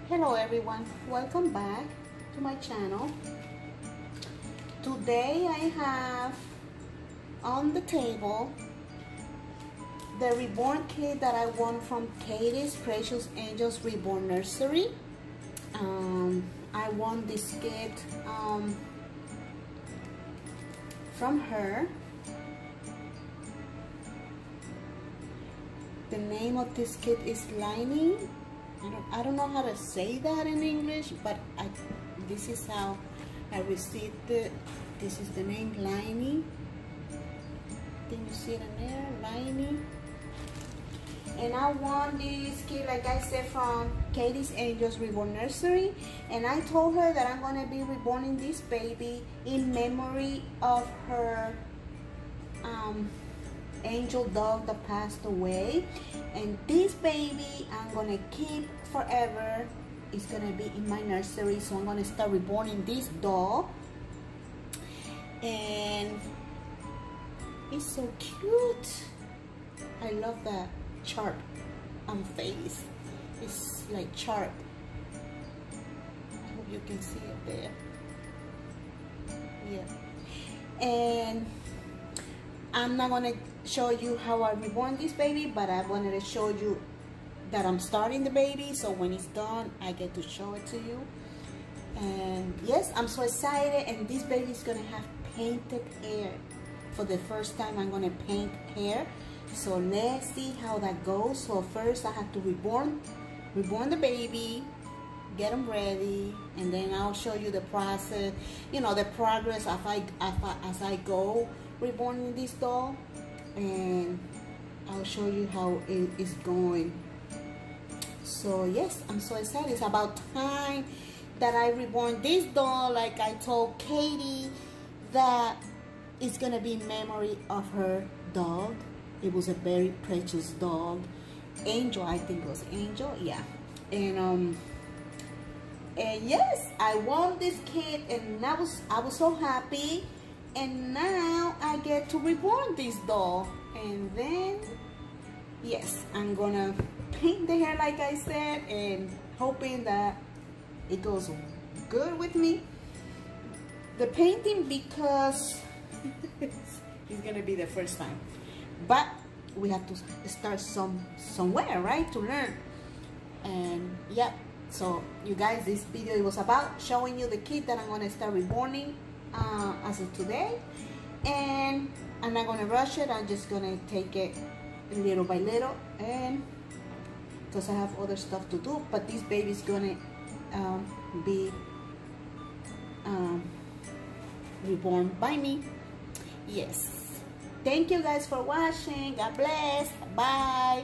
Hello everyone, welcome back to my channel. Today I have on the table the Reborn kit that I won from Katie's Precious Angels Reborn Nursery. I won this kit from her. The name of this kit is Lainey. I don't know how to say that in English, but this is how I received it. This is the name, Lainey. Can you see it in there? Lainey. And I won this kit, like I said, from Katie's Angels Reborn Nursery. And I told her that I'm going to be reborning this baby in memory of her angel dog that passed away. And this baby I'm gonna keep forever. It's gonna be in my nursery, so I'm gonna start reborning this doll. And it's so cute. I love that sharp face. It's like sharp. I hope you can see it there. Yeah. And I'm not gonna show you how I reborn this baby, but I wanted to show you that I'm starting the baby, so when it's done I get to show it to you. And yes, I'm so excited. And this baby is gonna have painted hair. For the first time I'm gonna paint hair, so let's see how that goes. So first I have to reborn the baby, get him ready, and then I'll show you the process, you know, the progress as I go reborning this doll. And I'll show you how it is going. So yes, I'm so excited. It's about time that I reborn this doll. Like I told Katie, that it's gonna be in memory of her dog. It was a very precious dog, Angel, I think it was Angel, yeah. And yes, I won this kit, and I was so happy. And now I get to reborn this doll. And then, yes, I'm gonna paint the hair like I said, and hoping that it goes good with me, the painting, because it's gonna be the first time. But we have to start somewhere, right, to learn. And yeah, so you guys, this video was about showing you the kit that I'm gonna start reborning as of today. And I'm not gonna rush it. I'm just gonna take it little by little, and because I have other stuff to do. But this baby's gonna be reborn by me. Yes. Thank you guys for watching. God bless. Bye.